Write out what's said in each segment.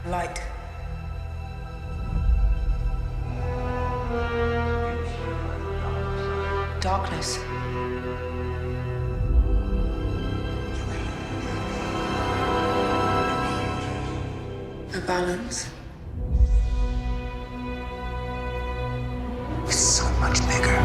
Light. Darkness. A balance. It's so much bigger.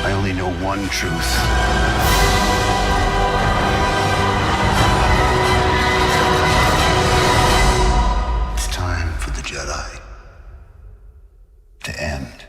I only know one truth. It's time for the Jedi to end.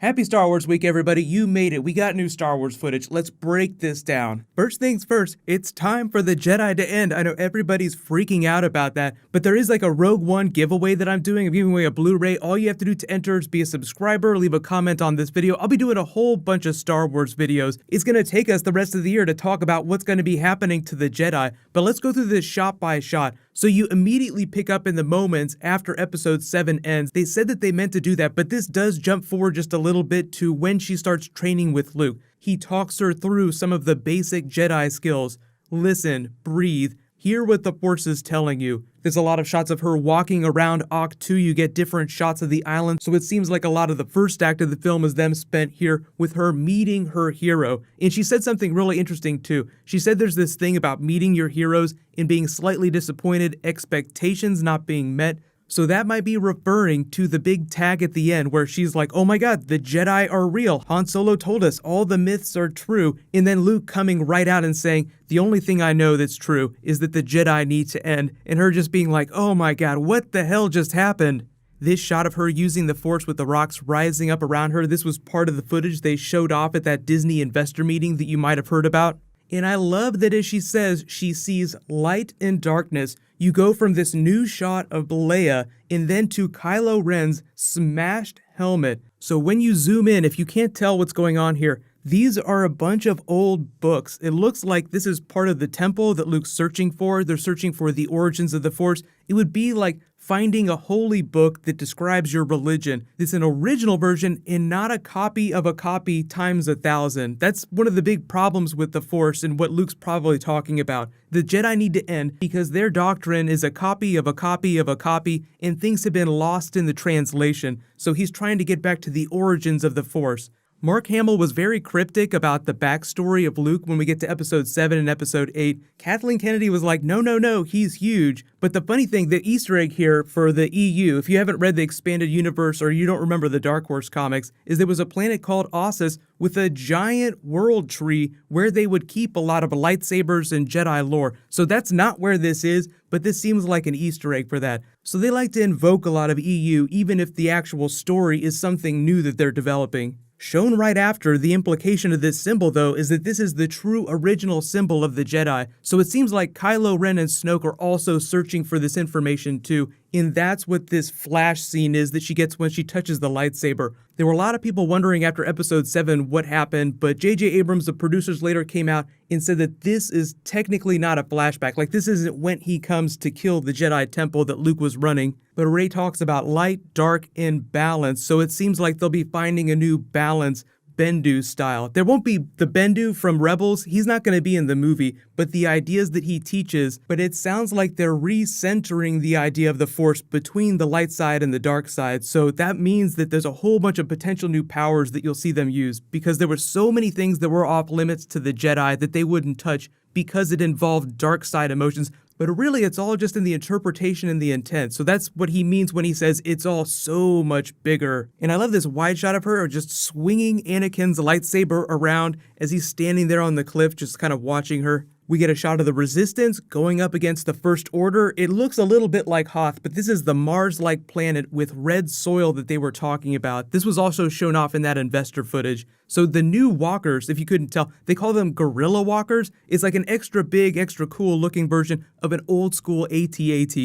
Happy Star Wars Week, everybody. You made it. We got new Star Wars footage. Let's break this down. First things first, it's time for the Jedi to end. I know everybody's freaking out about that, but there is like a Rogue One giveaway that I'm doing. I'm giving away a Blu-ray. All you have to do to enter is be a subscriber, leave a comment on this video. I'll be doing a whole bunch of Star Wars videos. It's going to take us the rest of the year to talk about what's going to be happening to the Jedi, but let's go through this shot by shot. So you immediately pick up in the moments after episode 7 ends. They said that they meant to do that, but this does jump forward just a little bit to when she starts training with Luke. He talks her through some of the basic Jedi skills. Listen, breathe, hear what the Force is telling you. There's a lot of shots of her walking around Ahch-To. You get different shots of the island, so it seems like a lot of the first act of the film is them spent here with her meeting her hero. And she said something really interesting too. She said there's this thing about meeting your heroes and being slightly disappointed, expectations not being met. So that might be referring to the big tag at the end where she's like, oh my god, the Jedi are real. Han Solo told us all the myths are true. And then Luke coming right out and saying, the only thing I know that's true is that the Jedi need to end. And her just being like, oh my god, what the hell just happened? This shot of her using the Force with the rocks rising up around her, this was part of the footage they showed off at that Disney investor meeting that you might have heard about. And I love that as she says she sees light and darkness, you go from this new shot of Leia and then to Kylo Ren's smashed helmet. So when you zoom in, if you can't tell what's going on here, these are a bunch of old books. It looks like this is part of the temple that Luke's searching for. They're searching for the origins of the Force. It would be like finding a holy book that describes your religion. It's an original version and not a copy of a copy times 1,000. That's one of the big problems with the Force and what Luke's probably talking about. The Jedi need to end because their doctrine is a copy of a copy of a copy, and things have been lost in the translation. So he's trying to get back to the origins of the Force. Mark Hamill was very cryptic about the backstory of Luke when we get to episode 7 and episode 8. Kathleen Kennedy was like, no, he's huge. But the funny thing, the Easter egg here for the EU, if you haven't read the expanded universe or you don't remember the Dark Horse comics, is there was a planet called Ossus with a giant world tree where they would keep a lot of lightsabers and Jedi lore. So that's not where this is, but this seems like an Easter egg for that. So they like to invoke a lot of EU, even if the actual story is something new that they're developing. Shown right after, the implication of this symbol, though, is that this is the true original symbol of the Jedi. So it seems like Kylo Ren and Snoke are also searching for this information too, and that's what this flash scene is that she gets when she touches the lightsaber. There were a lot of people wondering after episode 7 what happened, but J.J. Abrams, the producers, later came out and said that this is technically not a flashback. Like, this isn't when he comes to kill the Jedi temple that Luke was running. But Rey talks about light, dark, and balance, so it seems like they'll be finding a new balance, Bendu style. There won't be the Bendu from Rebels, he's not going to be in the movie, but the ideas that he teaches, but it sounds like they're recentering the idea of the Force between the light side and the dark side, so that means that there's a whole bunch of potential new powers that you'll see them use, because there were so many things that were off limits to the Jedi that they wouldn't touch because it involved dark side emotions. But really, it's all just in the interpretation and the intent. So that's what he means when he says it's all so much bigger. And I love this wide shot of her just swinging Anakin's lightsaber around as he's standing there on the cliff, just kind of watching her. We get a shot of the Resistance going up against the First Order. It looks a little bit like Hoth, but this is the Mars-like planet with red soil that they were talking about. This was also shown off in that investor footage. So the new walkers, if you couldn't tell, they call them gorilla walkers. It's like an extra big, extra cool looking version of an old school AT-AT.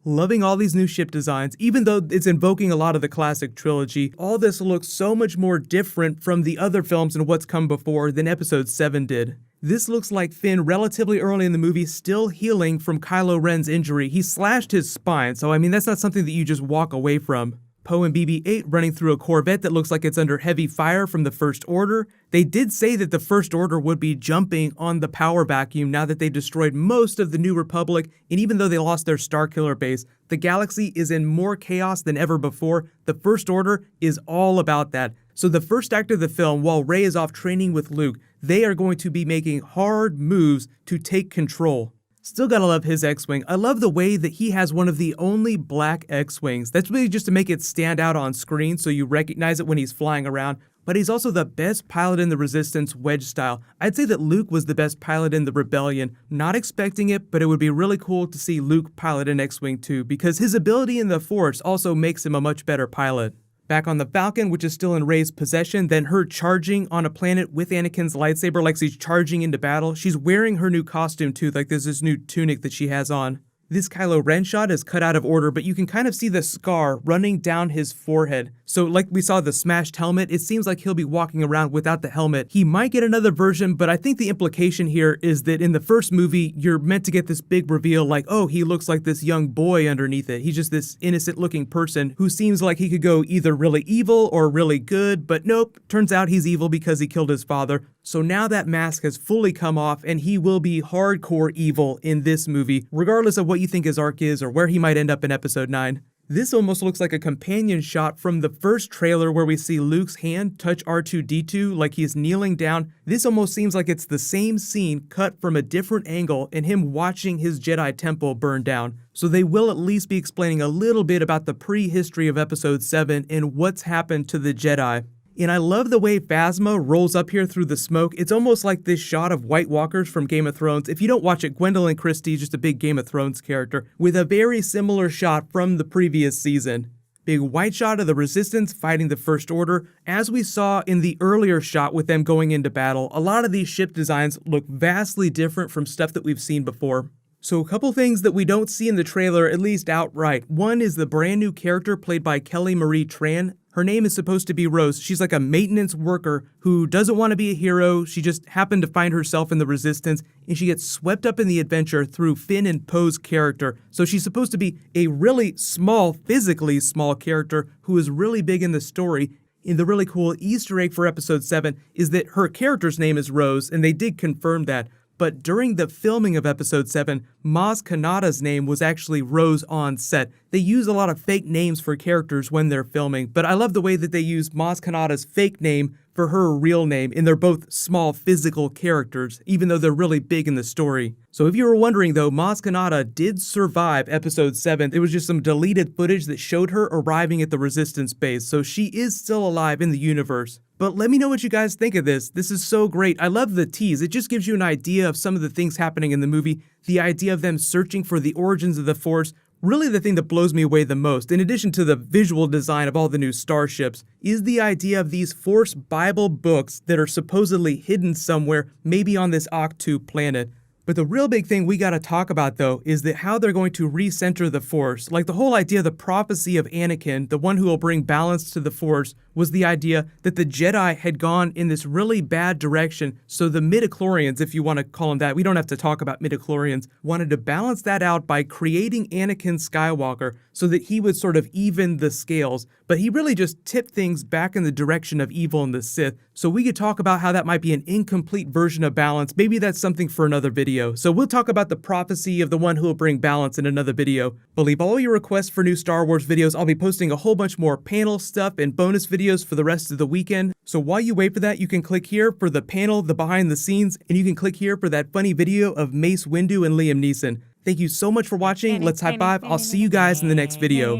Loving all these new ship designs, even though it's invoking a lot of the classic trilogy. All this looks so much more different from the other films and what's come before than Episode 7 did. This looks like Finn relatively early in the movie still healing from Kylo Ren's injury. He slashed his spine, so I mean that's not something that you just walk away from. Poe and BB-8 running through a Corvette that looks like it's under heavy fire from the First Order. They did say that the First Order would be jumping on the power vacuum now that they destroyed most of the New Republic, and even though they lost their Starkiller base, the galaxy is in more chaos than ever before. The First Order is all about that. So the first act of the film, while Rey is off training with Luke, they are going to be making hard moves to take control. Still gotta love his X-Wing. I love the way that he has one of the only black X-Wings. That's really just to make it stand out on screen so you recognize it when he's flying around. But he's also the best pilot in the Resistance Wedge style. I'd say that Luke was the best pilot in the Rebellion. Not expecting it, but it would be really cool to see Luke pilot an X-Wing too, because his ability in the Force also makes him a much better pilot. Back on the Falcon, which is still in Rey's possession, then her charging on a planet with Anakin's lightsaber like she's charging into battle. She's wearing her new costume too, like there's this new tunic that she has on. This Kylo Ren shot is cut out of order, but you can kind of see the scar running down his forehead. So like we saw the smashed helmet, it seems like he'll be walking around without the helmet. He might get another version, but I think the implication here is that in the first movie, you're meant to get this big reveal like, oh, he looks like this young boy underneath it. He's just this innocent looking person who seems like he could go either really evil or really good, but nope, turns out he's evil because he killed his father. So now that mask has fully come off and he will be hardcore evil in this movie, regardless of what you think his arc is or where he might end up in Episode 9. This almost looks like a companion shot from the first trailer where we see Luke's hand touch R2-D2 like he's kneeling down. This almost seems like it's the same scene cut from a different angle and him watching his Jedi temple burn down. So they will at least be explaining a little bit about the prehistory of Episode 7 and what's happened to the Jedi. And I love the way Phasma rolls up here through the smoke. It's almost like this shot of White Walkers from Game of Thrones. If you don't watch it, Gwendolyn Christie is just a big Game of Thrones character, with a very similar shot from the previous season. Big white shot of the Resistance fighting the First Order. As we saw in the earlier shot with them going into battle, a lot of these ship designs look vastly different from stuff that we've seen before. So a couple things that we don't see in the trailer, at least outright. One is the brand new character played by Kelly Marie Tran. Her name is supposed to be Rose. She's like a maintenance worker who doesn't want to be a hero. She just happened to find herself in the Resistance, and she gets swept up in the adventure through Finn and Poe's character. So she's supposed to be a really small, physically small character who is really big in the story. And the really cool Easter egg for Episode 7 is that her character's name is Rose, and they did confirm that. But during the filming of Episode 7, Maz Kanata's name was actually Rose on set. They use a lot of fake names for characters when they're filming, but I love the way that they use Maz Kanata's fake name for her real name, and they're both small physical characters, even though they're really big in the story. So if you were wondering though, Maz Kanata did survive Episode 7. It was just some deleted footage that showed her arriving at the Resistance base, so she is still alive in the universe. But let me know what you guys think of this. This is so great. I love the tease. It just gives you an idea of some of the things happening in the movie. The idea of them searching for the origins of the Force. Really the thing that blows me away the most, in addition to the visual design of all the new starships, is the idea of these Force Bible books that are supposedly hidden somewhere, maybe on this Octu planet. But the real big thing we gotta talk about though is that how they're going to recenter the Force. Like the whole idea of the prophecy of Anakin, the one who will bring balance to the Force, was the idea that the Jedi had gone in this really bad direction, so the midichlorians, if you want to call them that, we don't have to talk about midichlorians, wanted to balance that out by creating Anakin Skywalker so that he would sort of even the scales, but he really just tipped things back in the direction of evil and the Sith. So we could talk about how that might be an incomplete version of balance. Maybe that's something for another video. So we'll talk about the prophecy of the one who will bring balance in another video. But leave all your requests for new Star Wars videos. I'll be posting a whole bunch more panel stuff and bonus videos for the rest of the weekend. So while you wait for that, you can click here for the panel, the behind the scenes, and you can click here for that funny video of Mace Windu and Liam Neeson. Thank you so much for watching. Let's high five. I'll see you guys in the next video.